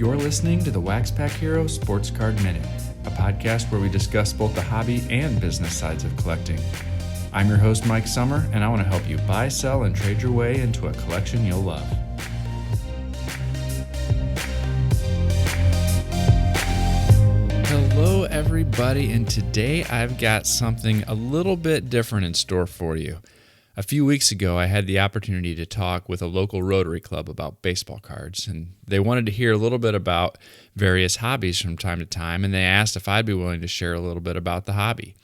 You're listening to the WaxPackHero Sports Card Minute, a podcast where we discuss both the hobby and business sides of collecting. I'm your host, Mike Sommer, and I want to help you buy, sell, and trade your way into a collection you'll love. Hello, everybody, and today I've got something a little bit different in store for you. A few weeks ago, I had the opportunity to talk with a local Rotary Club about baseball cards, and they wanted to hear a little bit about various hobbies from time to time, and they asked if I'd be willing to share a little bit about the hobby.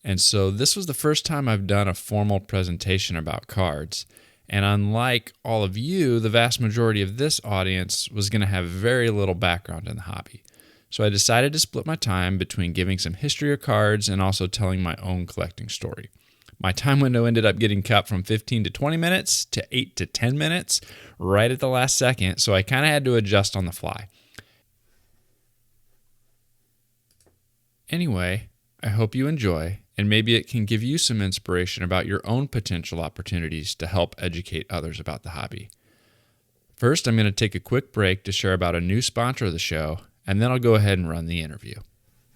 And so this was the first time I've done a formal presentation about cards, and unlike all of you, the vast majority of this audience was going to have very little background in the hobby. So I decided to split my time between giving some history of cards and also telling my own collecting story. My time window ended up getting cut from 15 to 20 minutes to 8 to 10 minutes right at the last second, so I kind of had to adjust on the fly. Anyway, I hope you enjoy, and maybe it can give you some inspiration about your own potential opportunities to help educate others about the hobby. First, I'm going to take a quick break to share about a new sponsor of the show, and then I'll go ahead and run the interview.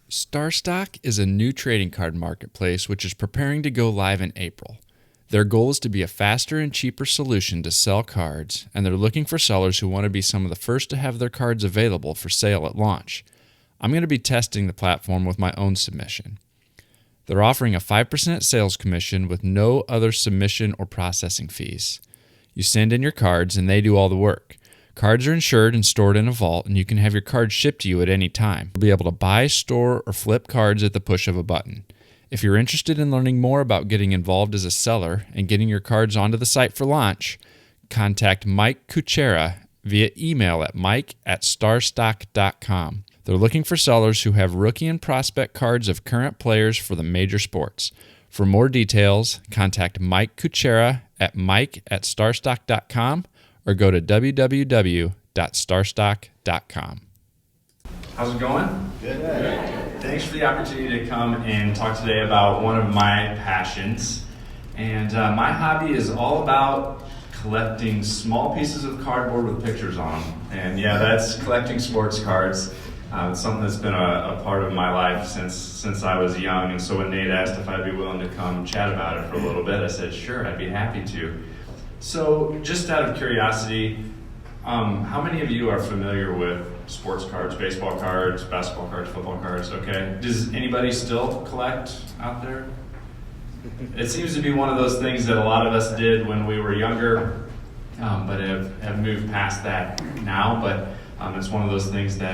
StarStock is a new trading card marketplace which is preparing to go live in April. Their goal is to be a faster and cheaper solution to sell cards, and they're looking for sellers who want to be some of the first to have their cards available for sale at launch. I'm going to be testing the platform with my own submission. They're offering a 5% sales commission with no other submission or processing fees. You send in your cards and they do all the work. Cards are insured and stored in a vault, and you can have your cards shipped to you at any time. You'll be able to buy, store, or flip cards at the push of a button. If you're interested in learning more about getting involved as a seller and getting your cards onto the site for launch, contact Mike Kuchera via email at mike@starstock.com. They're looking for sellers who have rookie and prospect cards of current players for the major sports. For more details, contact Mike Kuchera at mike@starstock.com or go to www.starstock.com. How's it going? Good. Thanks for the opportunity to come and talk today about one of my passions. And my hobby is all about collecting small pieces of cardboard with pictures on them. And yeah, that's collecting sports cards. It's something that's been a part of my life since I was young. And so when Nate asked if I'd be willing to come chat about it for a little bit, I said, sure, I'd be happy to. So just out of curiosity, how many of you are familiar with sports cards, baseball cards, basketball cards, football cards? Okay. Does anybody still collect out there? It seems to be one of those things that a lot of us did when we were younger, but have moved past that now. But it's one of those things that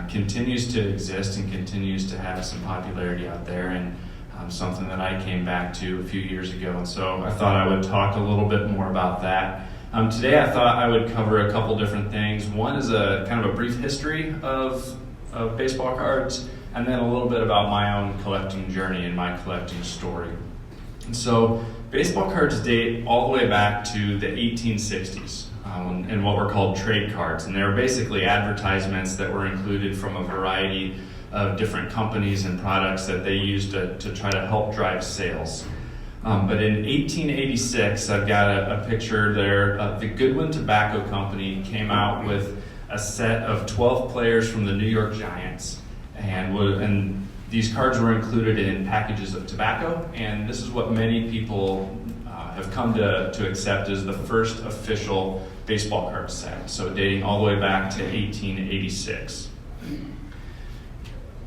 continues to exist and continues to have some popularity out there, and something that I came back to a few years ago. And so I thought I would talk a little bit more about that. Today I thought I would cover a couple different things. One is a kind of a brief history of baseball cards, and then a little bit about my own collecting journey and my collecting story. And so baseball cards date all the way back to the 1860s. And what were called trade cards. And they were basically advertisements that were included from a variety of different companies and products that they used to try to help drive sales. But in 1886, I've got a picture there. The Goodwin Tobacco Company came out with a set of 12 players from the New York Giants. And these cards were included in packages of tobacco. And this is what many people have come to accept as the first official baseball card set, so dating all the way back to 1886.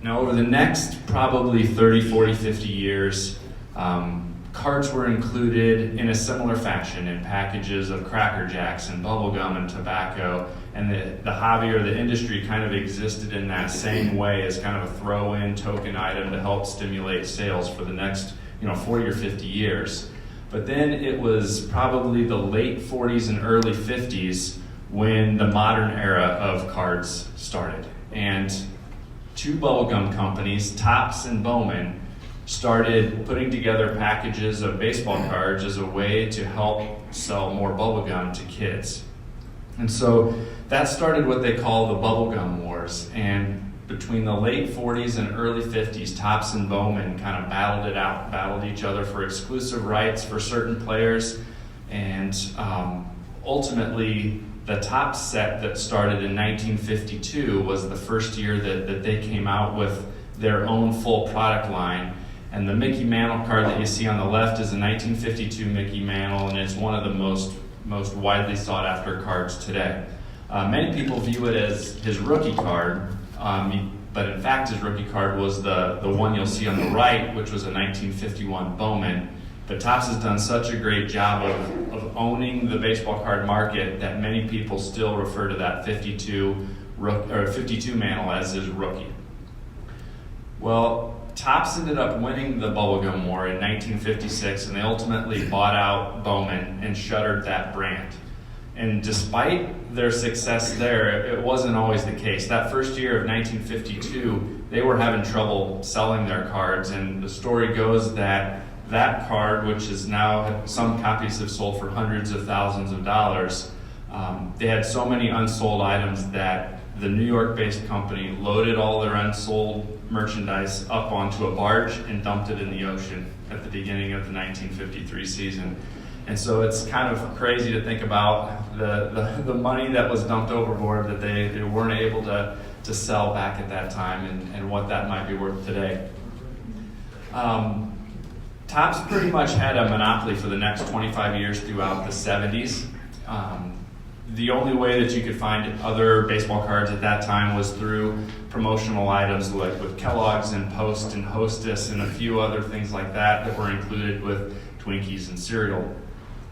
Now, over the next probably 30, 40, 50 years, cards were included in a similar fashion in packages of Cracker Jacks and bubble gum and tobacco, and the hobby or the industry kind of existed in that same way as kind of a throw-in token item to help stimulate sales for the next 40 or 50 years. But then it was probably the late 40s and early 50s when the modern era of cards started. And two bubblegum companies, Topps and Bowman, started putting together packages of baseball cards as a way to help sell more bubblegum to kids. And so that started what they call the bubblegum wars. And between the late 40s and early 50s, Topps and Bowman kind of battled each other for exclusive rights for certain players. And ultimately, the top set that started in 1952 was the first year that they came out with their own full product line. And the Mickey Mantle card that you see on the left is a 1952 Mickey Mantle, and it's one of the most widely sought after cards today. Many people view it as his rookie card, but in fact his rookie card was the one you'll see on the right, which was a 1951 Bowman. But Topps has done such a great job of owning the baseball card market that many people still refer to that 52 Mantle as his rookie. Well, Topps ended up winning the Bubblegum War in 1956, and they ultimately bought out Bowman and shuttered that brand. And despite their success there, it wasn't always the case. That first year of 1952, they were having trouble selling their cards, and the story goes that card, which is now, some copies have sold for hundreds of thousands of dollars, they had so many unsold items that the New York-based company loaded all their unsold merchandise up onto a barge and dumped it in the ocean at the beginning of the 1953 season. And so it's kind of crazy to think about the money that was dumped overboard that they weren't able to sell back at that time, and what that might be worth today. Topps pretty much had a monopoly for the next 25 years throughout the 70s. The only way that you could find other baseball cards at that time was through promotional items like with Kellogg's and Post and Hostess and a few other things like that were included with Twinkies and cereal.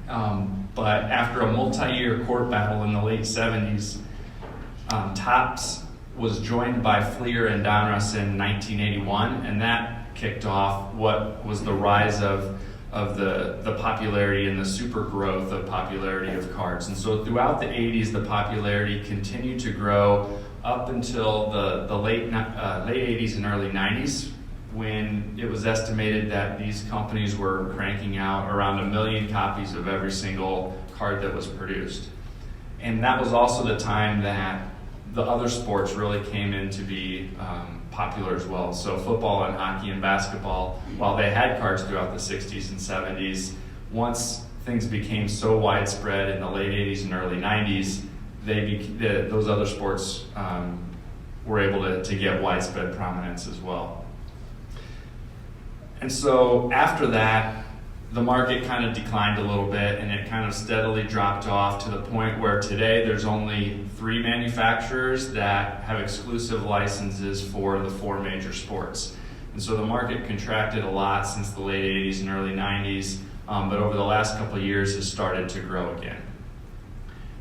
But after a multi-year court battle in the late 70s, Topps was joined by Fleer and Donruss in 1981, and that kicked off what was the rise of the popularity and the super growth of popularity of cards. And so throughout the 80s, the popularity continued to grow up until the late 80s and early 90s, when it was estimated that these companies were cranking out around 1 million copies of every single card that was produced. And that was also the time that the other sports really came in to be popular as well. So football and hockey and basketball, while they had cards throughout the 60s and 70s, once things became so widespread in the late 80s and early 90s, those other sports were able to get widespread prominence as well. And so after that, the market kind of declined a little bit, and it kind of steadily dropped off to the point where today there's only 3 manufacturers that have exclusive licenses for the 4 major sports. And so the market contracted a lot since the late 80s and early 90s, but over the last couple of years has started to grow again.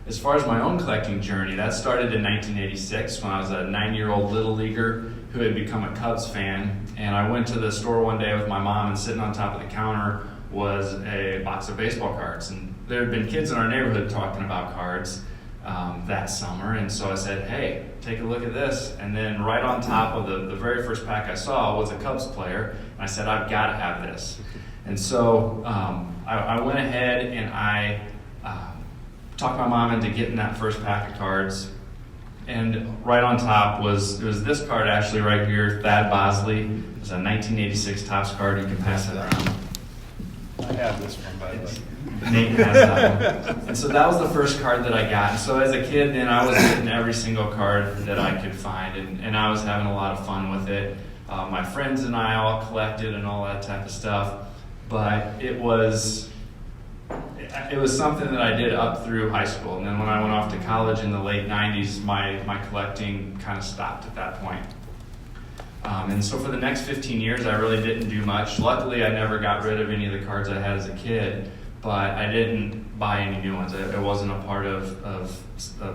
As far as my own collecting journey, that started in 1986 when I was a 9-year-old little leaguer who had become a Cubs fan. And I went to the store one day with my mom, and sitting on top of the counter was a box of baseball cards. And there had been kids in our neighborhood talking about cards that summer. And so I said, hey, take a look at this. And then right on top of the very first pack I saw was a Cubs player. And I said, I've got to have this. And so I went ahead and I talked my mom into getting that first pack of cards. And right on top was this card actually right here, Thad Bosley. It's a 1986 Topps card. You can pass it around. I have this one, by the way. Nate has that one. And so that was the first card that I got. And so as a kid, then I was getting every single card that I could find, and I was having a lot of fun with it. My friends and I all collected and all that type of stuff. But it was something that I did up through high school. And then when I went off to college in the late 90s, my collecting kind of stopped at that point. And so for the next 15 years, I really didn't do much. Luckily, I never got rid of any of the cards I had as a kid, but I didn't buy any new ones. It wasn't a part of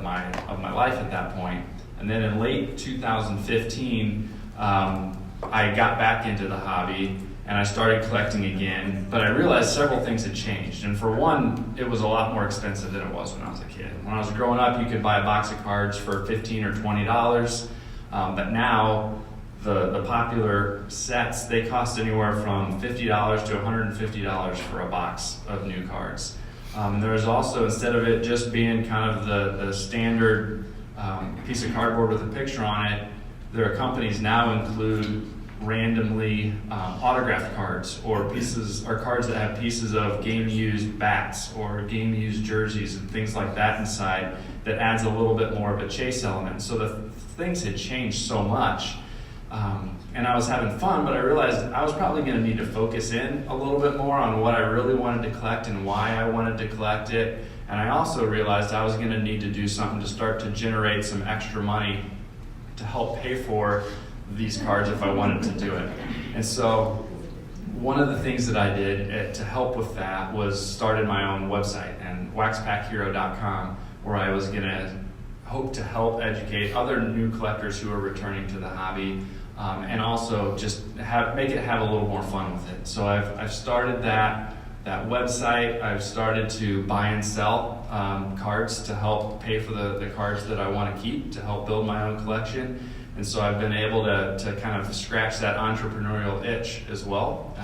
my life at that point. And then in late 2015, I got back into the hobby, and I started collecting again, but I realized several things had changed. And for one, it was a lot more expensive than it was when I was a kid. When I was growing up, you could buy a box of cards for $15 or $20, but now the popular sets, they cost anywhere from $50 to $150 for a box of new cards. There's also, instead of it just being kind of the standard piece of cardboard with a picture on it, their companies now include randomly autographed cards or cards that have pieces of game-used bats or game-used jerseys and things like that inside that adds a little bit more of a chase element. So the things had changed so much. And I was having fun, but I realized I was probably going to need to focus in a little bit more on what I really wanted to collect and why I wanted to collect it. And I also realized I was going to need to do something to start to generate some extra money to help pay for these cards if I wanted to do it. And so one of the things that I did to help with that was started my own website, and WaxPackHero.com, where I was going to hope to help educate other new collectors who are returning to the hobby, and also just make it have a little more fun with it. So I've started that website. I've started to buy and sell cards to help pay for the cards that I want to keep to help build my own collection. And so I've been able to kind of scratch that entrepreneurial itch as well.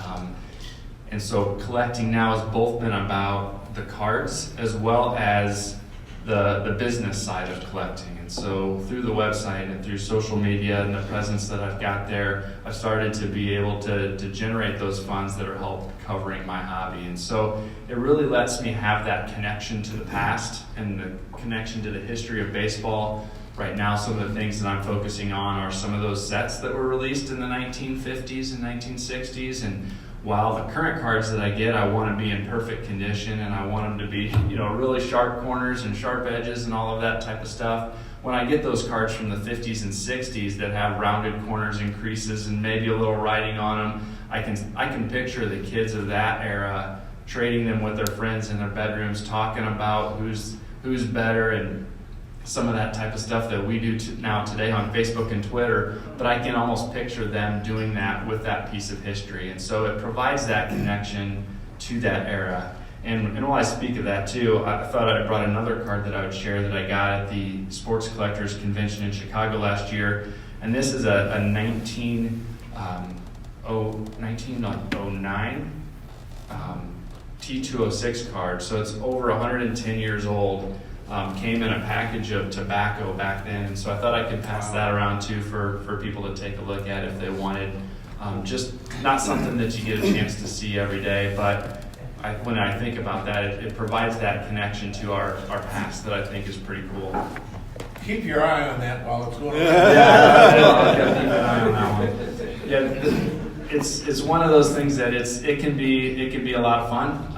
And so collecting now has both been about the cards as well as the business side of collecting. And so through the website and through social media and the presence that I've got there, I've started to be able to generate those funds that are help covering my hobby. And so it really lets me have that connection to the past and the connection to the history of baseball. Right now, some of the things that I'm focusing on are some of those sets that were released in the 1950s and 1960s. And while the current cards that I get, I want to be in perfect condition and I want them to be, really sharp corners and sharp edges and all of that type of stuff. When I get those cards from the 50s and 60s that have rounded corners and creases and maybe a little writing on them, I can picture the kids of that era trading them with their friends in their bedrooms, talking about who's better and some of that type of stuff that we do now today on Facebook and Twitter, but I can almost picture them doing that with that piece of history. And so it provides that connection to that era. And while I speak of that too, I thought I brought another card that I would share that I got at the Sports Collectors Convention in Chicago last year. And this is a 1909 T206 card. So it's over 110 years old. Came in a package of tobacco back then, and so I thought I could pass that around too for people to take a look at if they wanted. Just not something that you get a chance to see every day, but when I think about that, it provides that connection to our past that I think is pretty cool. Keep your eye on that while it's going on. Yeah, I'll keep an eye on that one. Yeah, it's one of those things that it can be a lot of fun.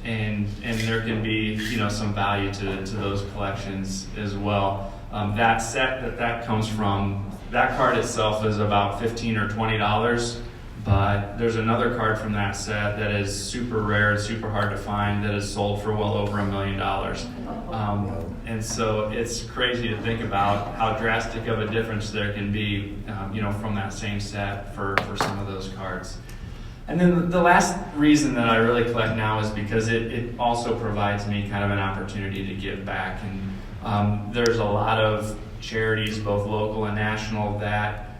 And there can be some value to those collections as well. That set that comes from, that card itself is about $15 or $20, but there's another card from that set that is super rare and super hard to find that is sold for well over $1 million. And so it's crazy to think about how drastic of a difference there can be from that same set for some of those cards. And then the last reason that I really collect now is because it also provides me kind of an opportunity to give back. And there's a lot of charities, both local and national, that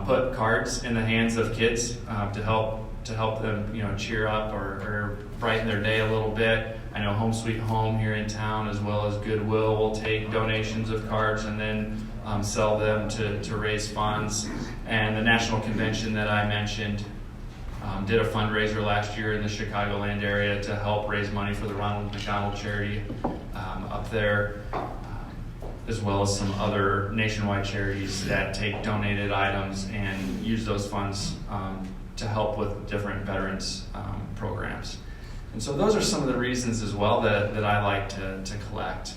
put cards in the hands of kids to help them, cheer up or brighten their day a little bit. I know Home Sweet Home here in town, as well as Goodwill, will take donations of cards and then sell them to raise funds. And the national convention that I mentioned did a fundraiser last year in the Chicagoland area to help raise money for the Ronald McDonald charity up there, as well as some other nationwide charities that take donated items and use those funds to help with different veterans programs. And so those are some of the reasons as well that I like to collect.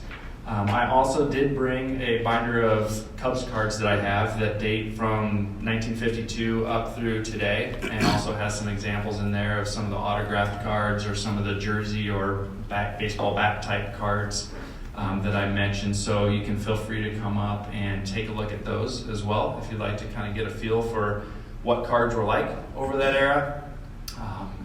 I also did bring a binder of Cubs cards that I have that date from 1952 up through today, and also has some examples in there of some of the autographed cards or some of the jersey or baseball bat type cards that I mentioned. So you can feel free to come up and take a look at those as well if you'd like to kind of get a feel for what cards were like over that era.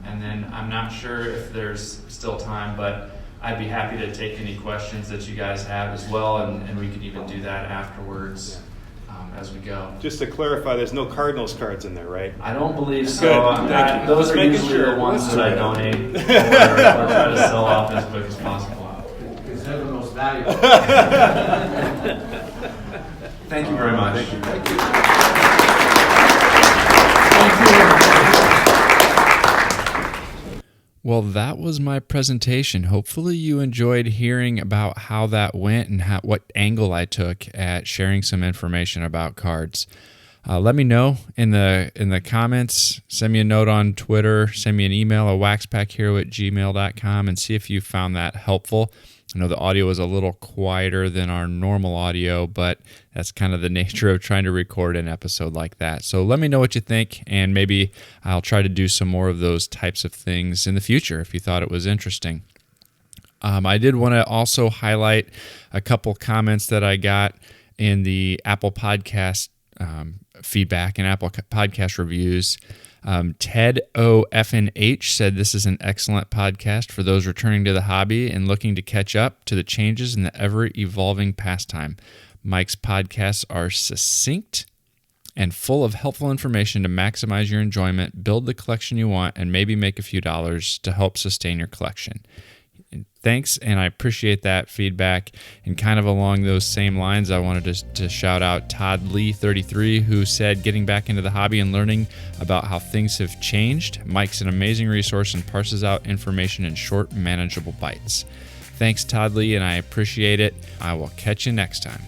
And then I'm not sure if there's still time, but I'd be happy to take any questions that you guys have as well, and we can even do that afterwards as we go. Just to clarify, there's no Cardinals cards in there, right? I don't believe so. Good. Those Just are making usually sure. the ones that I donate or try to sell off as quick as possible. Because they're the most valuable. Thank you very much. Thank you. Well, that was my presentation. Hopefully you enjoyed hearing about how that went and what angle I took at sharing some information about cards. Let me know in the comments. Send me a note on Twitter. Send me an email at waxpackhero@gmail.com and see if you found that helpful. I know the audio is a little quieter than our normal audio, but that's kind of the nature of trying to record an episode like that. So let me know what you think, and maybe I'll try to do some more of those types of things in the future if you thought it was interesting. I did want to also highlight a couple comments that I got in the Apple Podcast feedback and Apple Podcast reviews. Ted OFNH said this is an excellent podcast for those returning to the hobby and looking to catch up to the changes in the ever-evolving pastime. Mike's podcasts are succinct and full of helpful information to maximize your enjoyment, build the collection you want, and maybe make a few dollars to help sustain your collection. Thanks, and I appreciate that feedback. And kind of along those same lines, I wanted to shout out Todd Lee 33, who said, getting back into the hobby and learning about how things have changed. Mike's an amazing resource and parses out information in short, manageable bites. Thanks, Todd Lee, and I appreciate it. I will catch you next time.